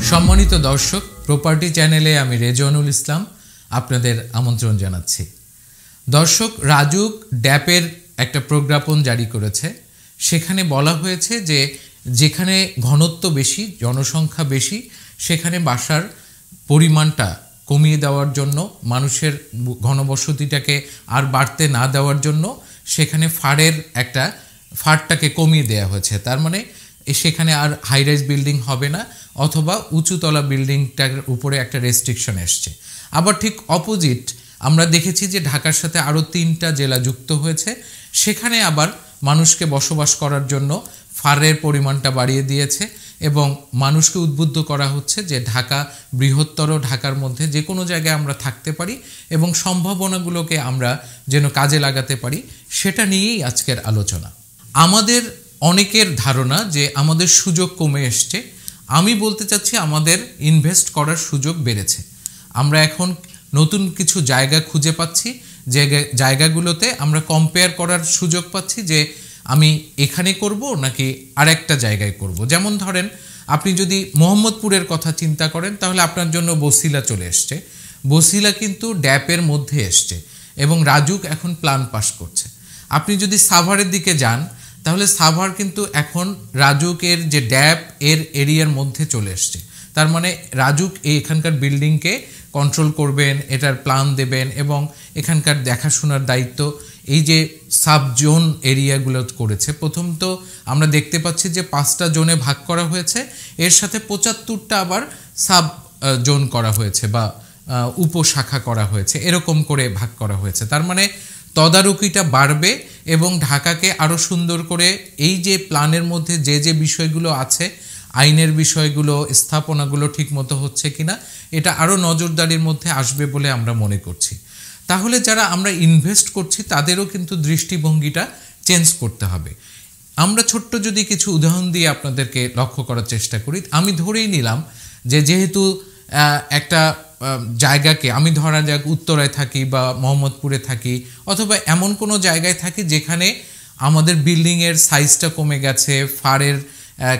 সম্মানিত দর্শক, প্রপার্টি চ্যানেলে আমি রেজওয়ানুল ইসলাম আপনাদের আমন্ত্রণ জানাচ্ছি। দর্শক, রাজুক ড্যাপের একটা প্রজ্ঞাপন জারি করেছে। সেখানে বলা হয়েছে যে যেখানে ঘনত্ব বেশি, জনসংখ্যা বেশি, সেখানে বাসার পরিমাণটা কমিয়ে দেওয়ার জন্য, মানুষের ঘনবসতিটাকে আর বাড়তে না দেওয়ার জন্য সেখানে ফাড়টাকে কমিয়ে দেওয়া হয়েছে। তার মানে সেখানে আর হাই রাইজ বিল্ডিং হবে না, অথবা উঁচুতলা বিল্ডিংটার উপরে একটা রেস্ট্রিকশন এসছে। আবার ঠিক অপোজিট আমরা দেখেছি যে ঢাকার সাথে আরও 3টা জেলা যুক্ত হয়েছে, সেখানে আবার মানুষকে বসবাস করার জন্য ফারের পরিমাণটা বাড়িয়ে দিয়েছে এবং মানুষকে উদ্বুদ্ধ করা হচ্ছে যে ঢাকা বৃহত্তর, ঢাকার মধ্যে যে কোনো জায়গায় আমরা থাকতে পারি এবং সম্ভাবনাগুলোকে আমরা যেন কাজে লাগাতে পারি, সেটা নিয়েই আজকের আলোচনা। আমাদের অনেকের ধারণা যে আমাদের সুযোগ কমে এসছে। আমি বলতে চাচ্ছি আমাদের ইনভেস্ট করার সুযোগ বেড়েছে। আমরা এখন নতুন কিছু জায়গা খুঁজে পাচ্ছি, যে জায়গাগুলোতে আমরা কম্পেয়ার করার সুযোগ পাচ্ছি যে আমি এখানে করব নাকি আরেকটা জায়গায় করব। যেমন ধরেন, আপনি যদি মোহাম্মদপুরের কথা চিন্তা করেন তাহলে আপনার জন্য বসিলা চলে এসছে। বসিলা কিন্তু ড্যাপের মধ্যে এসছে এবং রাজুক এখন প্ল্যান পাস করছে। আপনি যদি সাভারের দিকে যান তাহলে সাভার কিন্তু এখন রাজুকের যে ড্যাপ এর এরিয়ার মধ্যে চলে এসছে। তার মানে রাজুক এখানকার বিল্ডিংকে কন্ট্রোল করবেন, এটার প্ল্যান দেবেন এবং এখানকার দেখাশোনার দায়িত্ব এই যে সাব জোন এরিয়াগুলো করেছে। প্রথম তো আমরা দেখতে পাচ্ছি যে 5টা জোনে ভাগ করা হয়েছে, এর সাথে 75টা আবার সাব জোন করা হয়েছে বা উপশাখা করা হয়েছে, এরকম করে ভাগ করা হয়েছে। তার মানে তদারকিটা বাড়বে এবং ঢাকাকে আরও সুন্দর করে এই যে প্ল্যানের মধ্যে যে বিষয়গুলো আছে, আইনের বিষয়গুলো, স্থাপনাগুলো ঠিকমতো হচ্ছে কিনা, এটা আরও নজরদারির মধ্যে আসবে বলে আমরা মনে করছি। তাহলে যারা আমরা ইনভেস্ট করছি তাদেরও কিন্তু দৃষ্টিভঙ্গিটা চেঞ্জ করতে হবে। আমরা ছোট্ট যদি কিছু উদাহরণ দিয়ে আপনাদেরকে লক্ষ্য করার চেষ্টা করি। আমি ধরেই নিলাম যে যেহেতু একটা জায়গাকে, আমি ধরা যাক উত্তরায় থাকি বা মোহাম্মদপুরে থাকি, অথবা এমন কোনো জায়গায় থাকি যেখানে আমাদের বিল্ডিংয়ের সাইজটা কমে গেছে, ফারের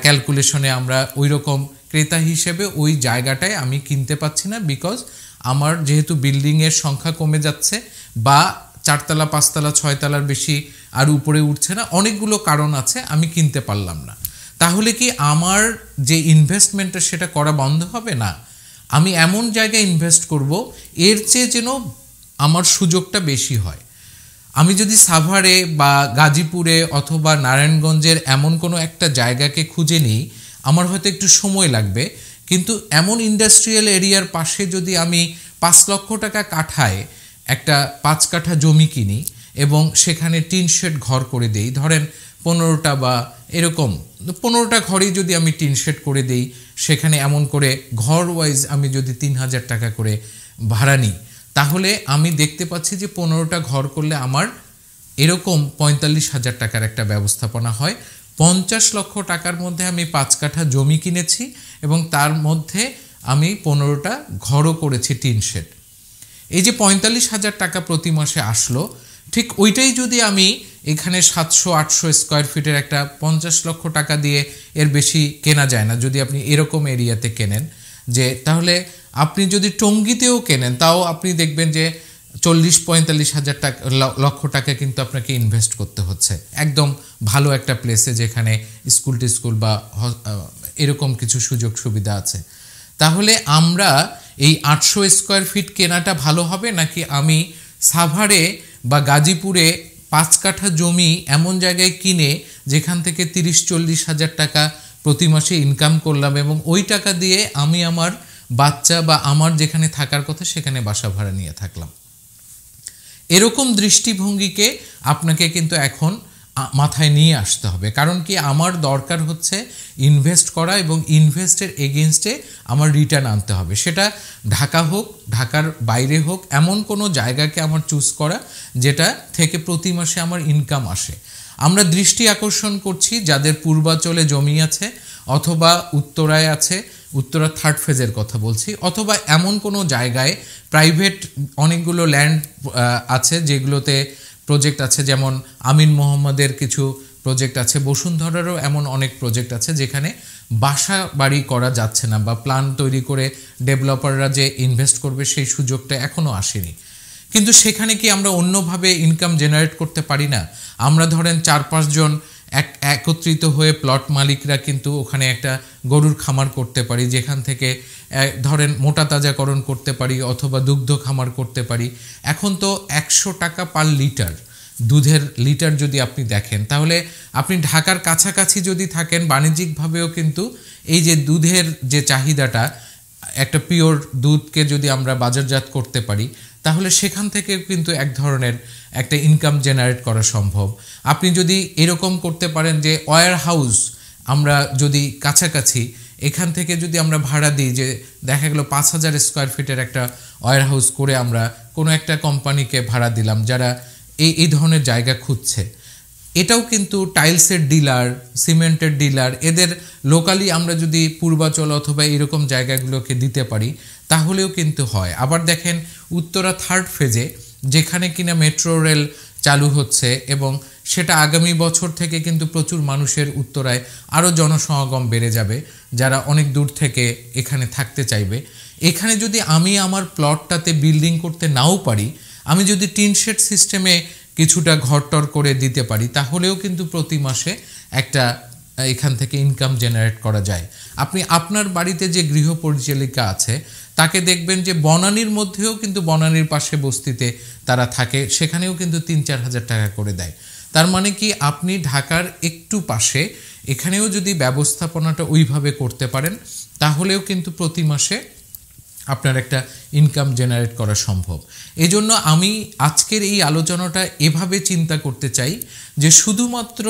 ক্যালকুলেশনে আমরা ওই রকম ক্রেতা হিসেবে ওই জায়গাটায় আমি কিনতে পাচ্ছি না, বিকজ আমার যেহেতু বিল্ডিংয়ের সংখ্যা কমে যাচ্ছে বা 4তলা 5তলা 6তলার বেশি আর উপরে উঠছে না, অনেকগুলো কারণ আছে, আমি কিনতে পারলাম না। তাহলে কি আমার যে ইনভেস্টমেন্টটা সেটা করা বন্ধ হবে? না, আমি এমন জায়গায় ইনভেস্ট করব এর চেয়ে যেন আমার সুযোগটা বেশি হয়। আমি যদি সাভারে বা গাজীপুরে অথবা নারায়ণগঞ্জের এমন কোনো একটা জায়গাকে খুঁজে নিই, আমার হয়তো একটু সময় লাগবে, কিন্তু এমন ইন্ডাস্ট্রিয়াল এরিয়ার পাশে যদি আমি 5 লক্ষ টাকা কাঠায় একটা 5 কাঠা জমি কিনি এবং সেখানে টিন শেড ঘর করে দেই, ধরেন 15টা বা এরকম 15টা ঘরেই যদি আমি টিন শেড করে দেই, সেখানে এমন করে ঘর ওয়াইজ আমি যদি 3000 টাকা করে ভাড়া নিই, তাহলে আমি দেখতে পাচ্ছি যে 15টা ঘর করলে আমার এরকম 45,000 টাকার একটা ব্যবস্থাপনা হয়। 50 লক্ষ টাকার মধ্যে আমি 5 কাঠা জমি কিনেছি এবং তার মধ্যে আমি 15টা ঘরও করেছি টিন শেড। এই যে 45,000 টাকা প্রতি মাসে আসলো, ঠিক ওইটাই যদি আমি এখানে 700-800 স্কোয়ার ফিটের একটা 50 লক্ষ টাকা দিয়ে, এর বেশি কেনা যায় না যদি আপনি এরকম এরিয়াতে কেনেন, যে তাহলে আপনি যদি টঙ্গীতেও কেনেন তাও আপনি দেখবেন যে 40-45,000 লক্ষ টাকা কিন্তু আপনাকে ইনভেস্ট করতে হচ্ছে একদম ভালো একটা প্লেসে, যেখানে স্কুল বা এরকম কিছু সুযোগ সুবিধা আছে। তাহলে আমরা এই 800 স্কোয়ার ফিট কেনাটা ভালো হবে, নাকি আমি সাভারে বা গাজীপুরে 5 কাঠা জমি এমন জায়গায় কিনে যেখান থেকে 30-40,000 টাকা প্রতি মাসে ইনকাম করলাম এবং ওই টাকা দিয়ে আমি আমার বাচ্চা বা আমার যেখানে থাকার কথা সেখানে বাসা ভাড়া নিয়ে থাকলাম? এরকম দৃষ্টিভঙ্গিকে আপনাকে কিন্তু এখন মাথায় নিয়ে আসতে হবে। কারণ কি, আমার দরকার হচ্ছে ইনভেস্ট করা এবং ইনভেস্টের এগেনস্টে আমার রিটার্ন আনতে হবে। সেটা ঢাকা হোক, ঢাকার বাইরে হোক, এমন কোনো জায়গাকে আমার চুজ করা যেটা থেকে প্রতি মাসে আমার ইনকাম আসে। আমরা দৃষ্টি আকর্ষণ করছি যাদের পূর্বাঞ্চলে জমি আছে অথবা উত্তরায় আছে, উত্তরা 3rd ফেজের কথা বলছি, অথবা এমন কোনো জায়গায় প্রাইভেট অনেকগুলো ল্যান্ড আছে যেগুলোতে প্রজেক্ট আছে, যেমন আমিন মোহাম্মদের কিছু প্রজেক্ট আছে, বসুন্ধরারও এমন অনেক প্রজেক্ট আছে যেখানে বাসা বাড়ি করা যাচ্ছে না, বা প্ল্যান তৈরি করে ডেভেলপাররা যে ইনভেস্ট করবে সেই সুযোগটা এখনও আসেনি। কিন্তু সেখানে কি আমরা অন্যভাবে ইনকাম জেনারেট করতে পারি না? আমরা ধরেন 4-5 জন একত্রিত হয়ে প্লট মালিকরা কিন্তু ওখানে একটা গরুর খামার করতে পারি, যেখান থেকে ধরেন মোটা তাজাকরণ করতে পারি, অথবা দুগ্ধ খামার করতে পারি। এখন তো 100 টাকা পার লিটার দুধের লিটার যদি আপনি দেখেন, তাহলে আপনি ঢাকার কাছাকাছি যদি থাকেন, বাণিজ্যিকভাবেও কিন্তু এই যে দুধের যে চাহিদাটা, একটা পিওর দুধকে যদি আমরা বাজারজাত করতে পারি, তাহলে সেখান থেকে কিন্তু এক ধরনের একটা ইনকাম জেনারেট করা সম্ভব। আপনি যদি এরকম করতে পারেন যে ওয়্যার হাউস আমরা যদি কাছাকাছি এখান থেকে যদি আমরা ভাড়া দিই, যে দেখা গেল 5000 স্কোয়ার ফিটের একটা ওয়্যার হাউস করে আমরা কোনো একটা কোম্পানিকে ভাড়া দিলাম যারা এই ধরনের জায়গা খুঁজছে, এটাও কিন্তু টাইলসের ডিলার, সিমেন্টের ডিলার, এদের লোকালি আমরা যদি পূর্বাচল অথবা এরকম জায়গাগুলোকে দিতে পারি তাহলেও কিন্তু হয়। আবার দেখেন উত্তরা 3rd ফেজে যেখানে কিনা মেট্রো রেল চালু হচ্ছে, এবং সেটা আগামী বছর থেকে কিন্তু প্রচুর মানুষের উত্তরায় আরও জনসমাগম বেড়ে যাবে, যারা অনেক দূর থেকে এখানে থাকতে চাইবে। এখানে যদি আমি আমার প্লটটাতে বিল্ডিং করতে নাও পারি, আমি যদি টিন শেড সিস্টেমে কিছুটা ঘরটর করে দিতে পারি, তাহলেও কিন্তু প্রতি মাসে একটা এখান থেকে ইনকাম জেনারেট করা যায়। আপনি আপনার বাড়িতে যে গৃহ পরিচালিকা আছে তাকে দেখবেন যে বনানীর মধ্যেও কিন্তু বনানীর পাশে বস্তিতে তারা থাকে, সেখানেও কিন্তু 3-4 হাজার টাকা করে দেয়। তার মানে কি আপনি ঢাকার একটু পাশে এখানেও যদি ব্যবস্থাপনাটা ওইভাবে করতে পারেন, তাহলেও কিন্তু প্রতি মাসে আপনার একটা ইনকাম জেনারেট করা সম্ভব। এই জন্য আমি আজকের এই আলোচনাটা এভাবে চিন্তা করতে চাই যে শুধুমাত্র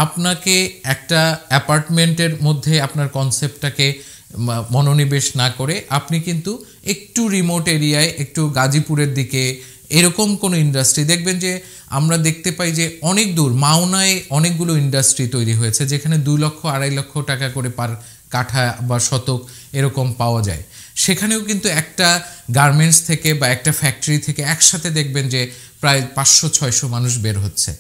আপনাকে একটা অ্যাপার্টমেন্টের মধ্যে আপনার কনসেপ্টটাকে মনোনিবেশ না করে আপনি কিন্তু একটু রিমোট এরিয়ায়, একটু গাজীপুরের দিকে এরকম কোনো ইন্ডাস্ট্রি দেখবেন যে আমরা দেখতে পাই যে অনেক দূর মাওনায় অনেকগুলো ইন্ডাস্ট্রি তৈরি হয়েছে, যেখানে 2 লক্ষ 2.5 লক্ষ টাকা করে পার কাঠা বা শতক এরকম পাওয়া যায়। সেখানেও কিন্তু একটা গার্মেন্টস থেকে বা একটা ফ্যাক্টরি থেকে একসাথে দেখবেন যে প্রায় 500-600 মানুষ বের হচ্ছে।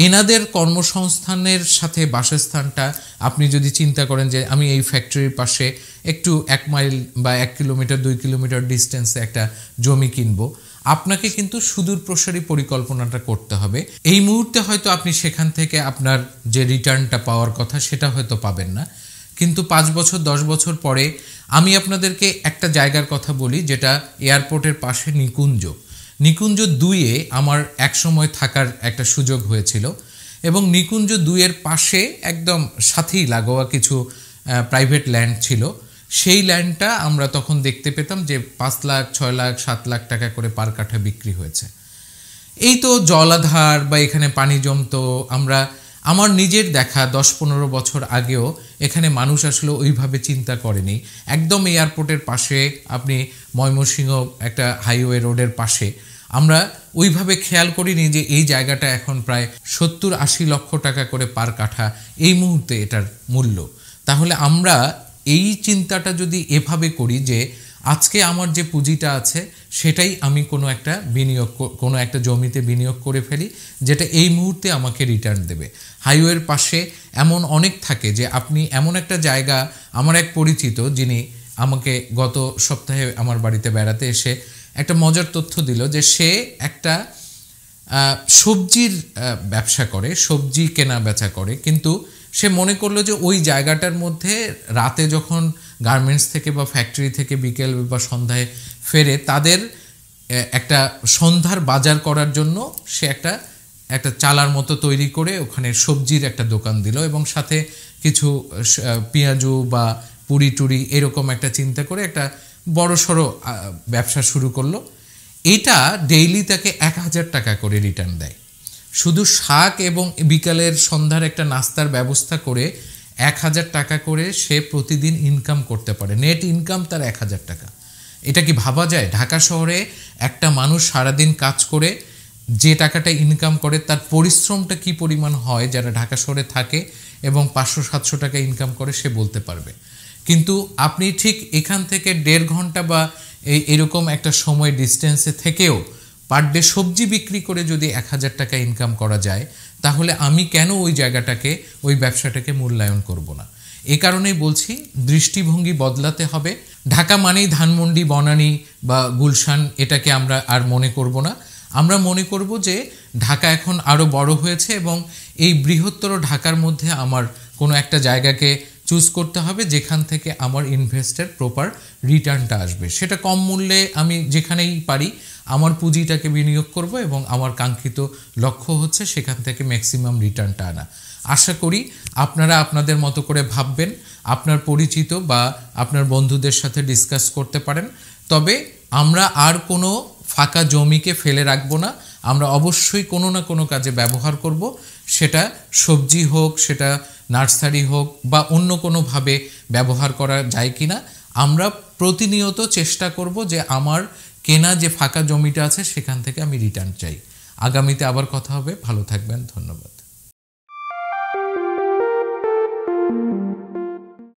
এনাদের কর্মসংস্থানের সাথে বাসস্থানটা আপনি যদি চিন্তা করেন যে আমি এই ফ্যাক্টরির পাশে একটু 1 মাইল বা 1 কিলোমিটার 2 কিলোমিটার ডিস্টেন্সে একটা জমি কিনবো, আপনাকে কিন্তু সুদূর প্রসারী পরিকল্পনাটা করতে হবে। এই মুহূর্তে হয়তো আপনি সেখান থেকে আপনার যে রিটার্নটা পাওয়ার কথা সেটা হয়তো পাবেন না, কিন্তু 5 বছর 10 বছর পরে আমি আপনাদেরকে একটা জায়গার কথা বলি, যেটা এয়ারপোর্টের পাশে নিকুঞ্জ 2-এ আমার একসময় থাকার একটা সুযোগ হয়েছিল, এবং নিকুঞ্জ 2-এর পাশে একদম সাথেই লাগোয়া কিছু প্রাইভেট ল্যান্ড ছিল। সেই ল্যান্ডটা আমরা তখন দেখতে পেতাম যে 5 লাখ 6 লাখ 7 লাখ টাকা করে পার কাঠা বিক্রি হয়েছে। এই তো জলাধার বা এখানে পানি জমতো, আমার নিজের দেখা 10-15 বছর আগেও এখানে মানুষ আসলে ওইভাবে চিন্তা করেনি। একদম এয়ারপোর্টের পাশে, আপনি ময়মনসিংহ একটা হাইওয়ে রোডের পাশে, আমরা ওইভাবে খেয়াল করিনি যে এই জায়গাটা এখন প্রায় 70-80 লক্ষ টাকা করে পার কাঠা এই মুহূর্তে এটার মূল্য। তাহলে আমরা এই চিন্তাটা যদি এভাবে করি যে আজকে আমার যে পুঁজিটা আছে সেটাই আমি কোনো একটা জমিতে বিনিয়োগ করে ফেলি, যেটা এই মুহূর্তে আমাকে রিটার্ন দেবে। হাইওয়ের পাশে এমন অনেক থাকে যে আপনি এমন একটা জায়গা, আমার এক পরিচিত যিনি আমাকে গত সপ্তাহে আমার বাড়িতে বেড়াতে এসে একটা মজার তথ্য দিল যে সে একটা সবজির ব্যবসা করে, সবজি কেনা বেচা করে, কিন্তু সে মনে করলো যে ওই জায়গাটার মধ্যে রাতে যখন গার্মেন্টস থেকে বা ফ্যাক্টরি থেকে বিকেল বা সন্ধ্যায় ফেরে, তাদের একটা সন্ধ্যার বাজার করার জন্য সে একটা চালার মতো তৈরি করে ওখানে সবজির একটা দোকান দিল, এবং সাথে কিছু পেঁয়াজু বা পুরি টুরি এরকম একটা চিন্তা করে একটা বড়সড় ব্যবসা শুরু করলো। এটা ডেইলি তাকে 1000 টাকা করে রিটার্ন দেয়। শুধু শাক এবং বিকালের সন্ধ্যার একটা নাস্তার ব্যবস্থা করে 1000 টাকা করে সে প্রতিদিন ইনকাম করতে পারে। নেট ইনকাম তার 1000 টাকা। এটা কি ভাবা যায়? ঢাকা শহরে একটা মানুষ সারাদিন কাজ করে যে টাকাটা ইনকাম করে তার পরিশ্রমটা কি পরিমাণ হয়, যারা ঢাকা শহরে থাকে এবং 500-700 টাকা ইনকাম করে সে বলতে পারবে। কিন্তু আপনি ঠিক এখান থেকে 1.5 ঘন্টা বা এরকম একটা সময় ডিস্টেন্সে থেকেও পার ডে সবজি বিক্রি করে যদি 1000 টাকা ইনকাম করা যায়, তাহলে আমি কেন ওই জায়গাটাকে, ওই ব্যবসাটাকে মূল্যায়ন করব না? এ কারণেই বলছি দৃষ্টিভঙ্গি বদলাতে হবে। ঢাকা মানেই ধানমন্ডি, বনানী বা গুলশান, এটাকে আমরা আর মনে করব না। আমরা মনে করব যে ঢাকা এখন আরও বড় হয়েছে এবং এই বৃহত্তর ঢাকার মধ্যে আমার কোনো একটা জায়গাকে চুজ করতে হবে যেখান থেকে আমার ইনভেস্টের প্রপার রিটার্নটা আসবে। সেটা কম মূল্যে আমি যেখানেই পারি আমার পুঁজিটাকে বিনিয়োগ করব এবং আমার কাঙ্ক্ষিত লক্ষ্য হচ্ছে সেখান থেকে ম্যাক্সিমাম রিটার্নটা আনা। আশা করি আপনারা আপনাদের মতো করে ভাববেন, আপনার পরিচিত বা আপনার বন্ধুদের সাথে ডিসকাস করতে পারেন। তবে আমরা আর কোনো ফাঁকা জমিকে ফেলে রাখবো না, আমরা অবশ্যই কোনো না কোনো কাজে ব্যবহার করব। সেটা সবজি হোক, সেটা নার্সারি হোক বা অন্য কোনোভাবে ব্যবহার করা যায় কিনা আমরা প্রতিনিয়ত চেষ্টা করব যে আমার কেনা যে ফাঁকা জমিটা আছে সেখান থেকে আমি রিটার্ন চাই। আগামীতে আবার কথা হবে। ভালো থাকবেন, ধন্যবাদ।